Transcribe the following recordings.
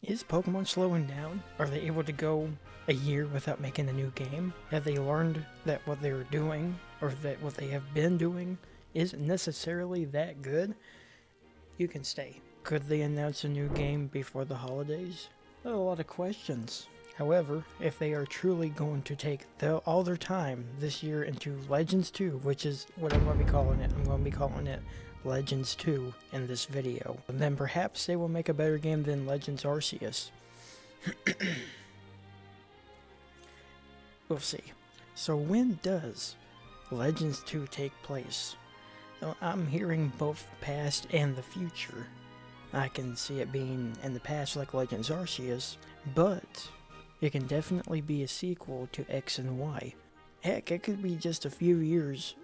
Is Pokemon slowing down? Are they able to go a year without making a new game? Have they learned that what they were doing, or that what they have been doing, isn't necessarily that good? You can stay. Could they announce a new game before the holidays? A lot of questions. However, if they are truly going to take all their time this year into Legends 2, which is what I'm going to be calling it, I'm going to be calling it Legends 2 in this video, then perhaps they will make a better game than Legends Arceus. We'll see. So when does Legends 2 take place? Well, I'm hearing both past and the future. I can see it being in the past like Legends Arceus, but it can definitely be a sequel to X and Y. Heck, it could be just a few years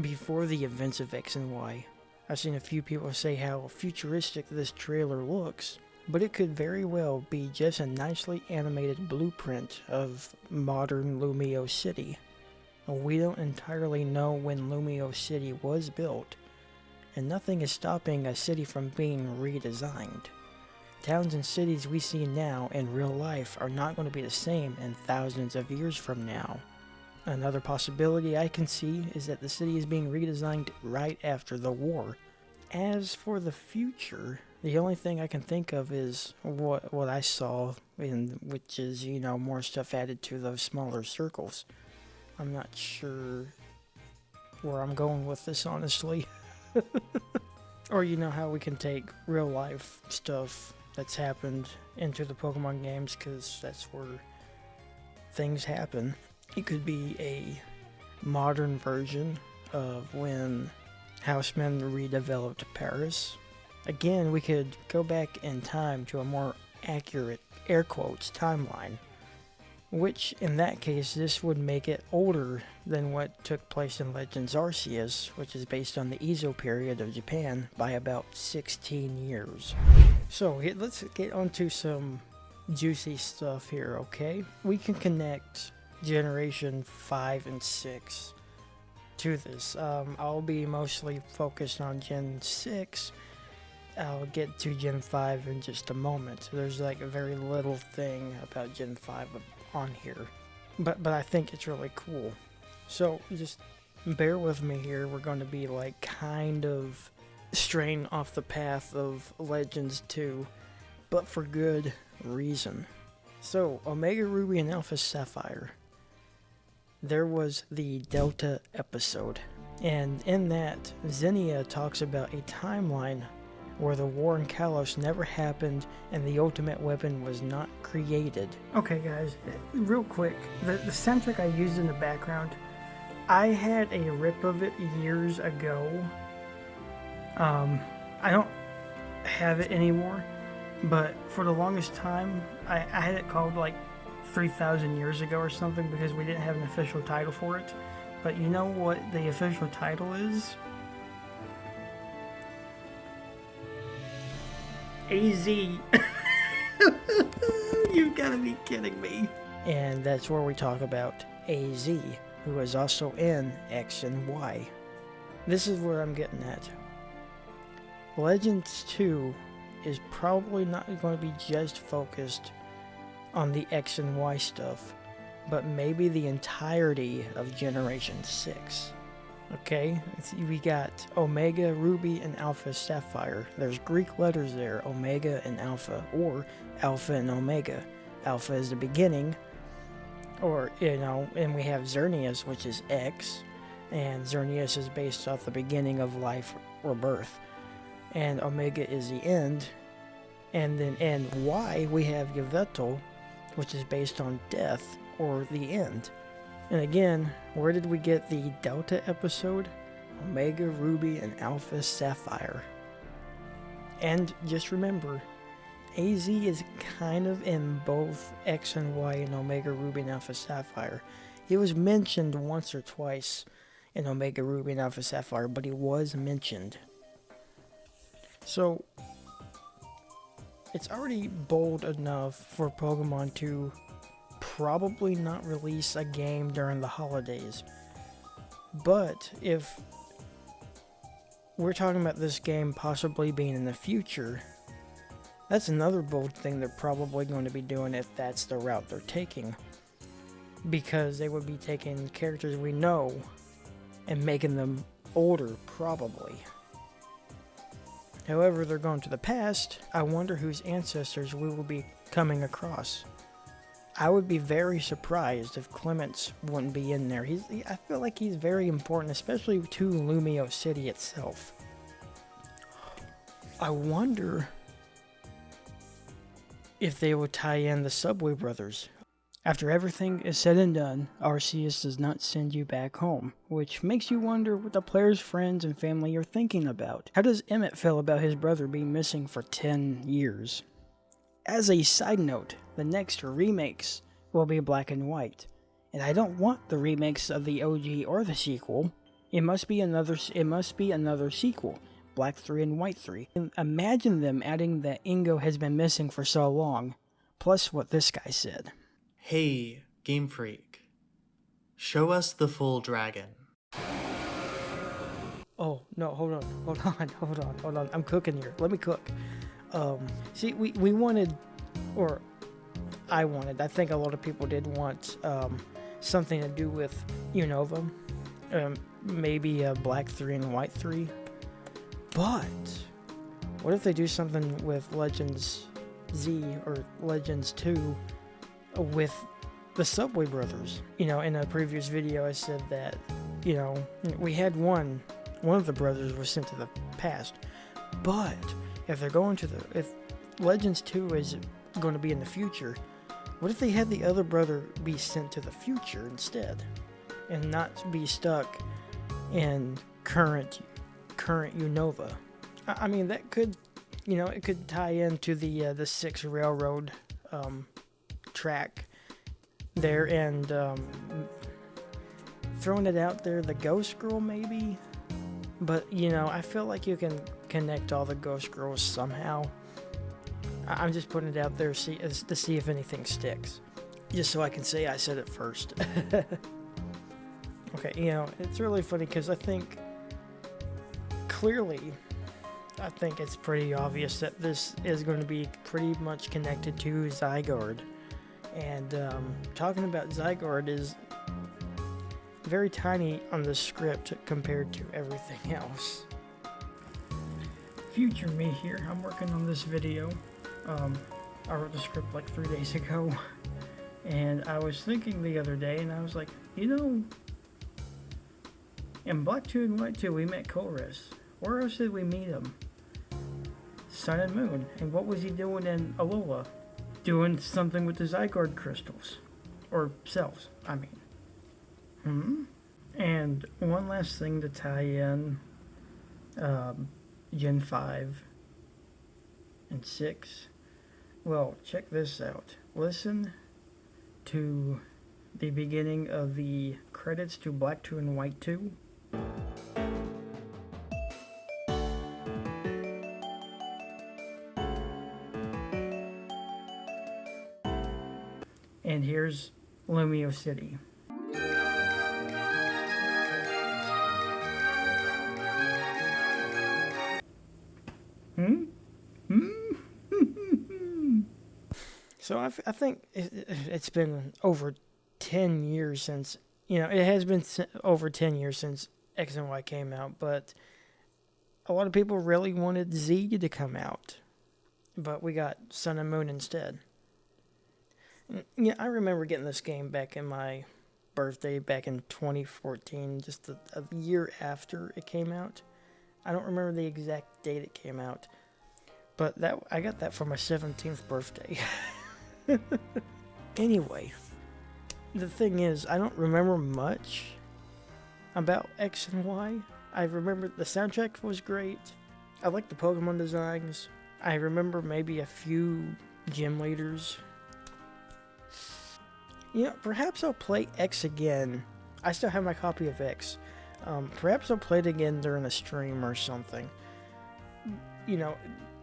before the events of X and Y. I've seen a few people say how futuristic this trailer looks, but it could very well be just a nicely animated blueprint of modern Lumio City. We don't entirely know when Lumio City was built, and nothing is stopping a city from being redesigned. Towns and cities we see now in real life are not going to be the same in thousands of years from now. Another possibility I can see is that the city is being redesigned right after the war. As for the future, the only thing I can think of is what I saw, which is, more stuff added to those smaller circles. I'm not sure where I'm going with this, honestly. Or how we can take real life stuff that's happened into the Pokemon games, because that's where things happen. It could be a modern version of when Housemen redeveloped Paris. Again, we could go back in time to a more accurate, air quotes, timeline, which in that case this would make it older than what took place in Legends Arceus, which is based on the Ezo period of Japan, by about 16 years. So let's get onto some juicy stuff here, okay? We can connect Generation 5 and 6 to this. I'll be mostly focused on Gen 6. I'll get to Gen 5 in just a moment. There's like a very little thing about Gen 5 on here, but I think it's really cool. So just bear with me here. We're going to be like kind of straying off the path of Legends 2, but for good reason. So Omega Ruby and Alpha Sapphire, there was the Delta episode, and in that Zinnia talks about a timeline where the war in Kalos never happened and the ultimate weapon was not created. Okay guys, real quick, the soundtrack I used in the background, I had a rip of it years ago. I don't have it anymore, but for the longest time, I had it called like 3,000 years ago or something, because we didn't have an official title for it. But you know what the official title is? AZ. You've got to be kidding me. And that's where we talk about AZ, who is also in X and Y. This is where I'm getting at. Legends 2 is probably not going to be just focused on the X and Y stuff, but maybe the entirety of Generation 6. Okay, we got Omega Ruby and Alpha Sapphire. There's Greek letters there, Omega and Alpha, or Alpha and Omega. Alpha is the beginning, or, and we have Xerneas, which is X, and Xerneas is based off the beginning of life or birth, and Omega is the end, and then in Y we have Yveltal, which is based on death or the end. And again, where did we get the Delta episode? Omega Ruby and Alpha Sapphire. And just remember, AZ is kind of in both X and Y and Omega Ruby and Alpha Sapphire. He was mentioned once or twice in Omega Ruby and Alpha Sapphire, but he was mentioned. So, it's already bold enough for Pokemon to probably not release a game during the holidays. But if we're talking about this game possibly being in the future, That's another bold thing they're probably going to be doing if that's the route they're taking. Because they would be taking characters we know and making them older, probably. However, they're going to the past. I wonder whose ancestors we will be coming across. I would be very surprised if Clements wouldn't be in there. I feel like he's very important, especially to Lumio City itself. I wonder if they would tie in the Subway Brothers. After everything is said and done, Arceus does not send you back home, which makes you wonder what the player's friends and family are thinking about. How does Emmett feel about his brother being missing for 10 years? As a side note, the next remakes will be black and white, and I don't want the remakes of the OG or the sequel. It must be another sequel, Black 3 and White 3. And imagine them adding that Ingo has been missing for so long, plus what this guy said. Hey, Game Freak. Show us the full dragon. Oh, no, hold on. I'm cooking here. Let me cook. See, we wanted, or I wanted, I think a lot of people did want something to do with Unova. Maybe Black 3 and White 3. But what if they do something with Legends Z or Legends 2 with the Subway Brothers? You know, in a previous video I said that, you know, we had one of the brothers was sent to the past. But if they're going to if Legends 2 is going to be in the future, what if they had the other brother be sent to the future instead? And not be stuck in current Unova. I mean, that could, you know, it could tie into the 6 railroad track there, and throwing it out there, the Ghost Girl maybe. But, you know, I feel like you can connect all the Ghost Girls somehow. I'm just putting it out there to see if anything sticks. Just so I can say I said it first. Okay, you know, it's really funny because I think it's pretty obvious that this is going to be pretty much connected to Zygarde. And talking about Zygarde is very tiny on the script compared to everything else. Future me here. I'm working on this video. I wrote the script like 3 days ago. And I was thinking the other day, and I was like, you know, in Black 2 and White 2, we met Chorus. Where else did we meet him? Sun and Moon. And what was he doing in Alola? Doing something with the Zygarde crystals. Or cells, I mean. And one last thing to tie in Gen 5 and 6. Well, check this out. Listen to the beginning of the credits to Black 2 and White 2. And here's Lumio City. So I think it's been over 10 years since, you know, it has been over 10 years since X and Y came out, but a lot of people really wanted Z to come out, but we got Sun and Moon instead. Yeah, I remember getting this game back in my birthday, back in 2014, just a year after it came out. I don't remember the exact date it came out, but I got that for my 17th birthday. Anyway, the thing is, I don't remember much about X and Y. I remember the soundtrack was great. I like the Pokemon designs. I remember maybe a few gym leaders. You know, perhaps I'll play X again. I still have my copy of X. Perhaps I'll play it again during a stream or something. You know,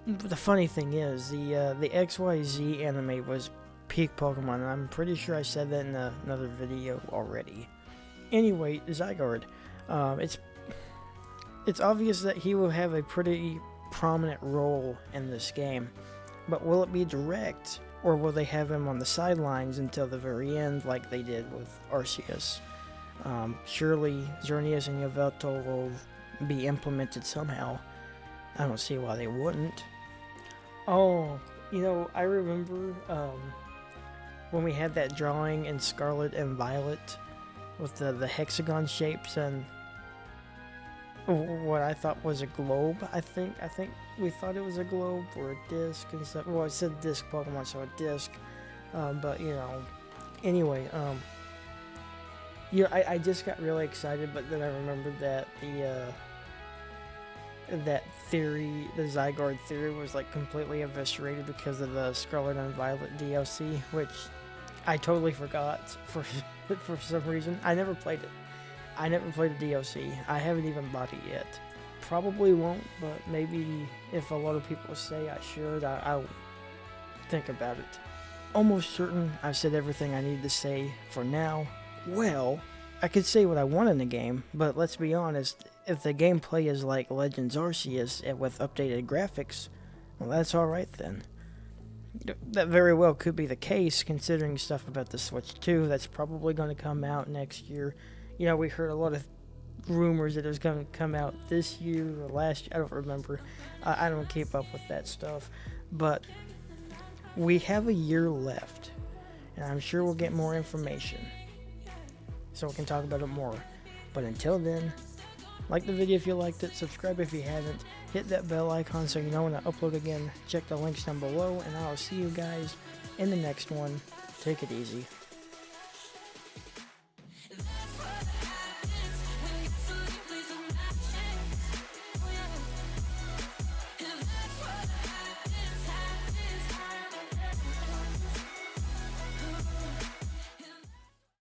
the funny thing is, the XYZ anime was peak Pokemon, and I'm pretty sure I said that in another video already. Anyway, Zygarde. It's obvious that he will have a pretty prominent role in this game. But will it be direct, or will they have him on the sidelines until the very end like they did with Arceus? Surely Xerneas and Yveltal will be implemented somehow. I don't see why they wouldn't. Oh, you know, I remember when we had that drawing in Scarlet and Violet with the hexagon shapes and what I thought was a globe. I think we thought it was a globe or a disc and stuff. Well, it said disc Pokemon, so a disc. But you know, anyway, I just got really excited, but then I remembered that that theory, the Zygarde theory, was like completely eviscerated because of the Scarlet and Violet DLC, which I totally forgot for some reason. I never played it. I never played the DLC. I haven't even bought it yet. Probably won't, but maybe if a lot of people say I should, I'll think about it. Almost certain I've said everything I need to say for now. Well, I could say what I want in the game, but let's be honest, if the gameplay is like Legends Arceus with updated graphics, well, that's alright then. That very well could be the case, considering stuff about the Switch 2 that's probably going to come out next year. You know, we heard a lot of rumors that it was going to come out this year or last year. I don't remember. I don't keep up with that stuff. But we have a year left, and I'm sure we'll get more information, so we can talk about it more. But until then, like the video if you liked it, subscribe if you haven't, hit that bell icon so you know when I upload again, check the links down below, and I'll see you guys in the next one. Take it easy.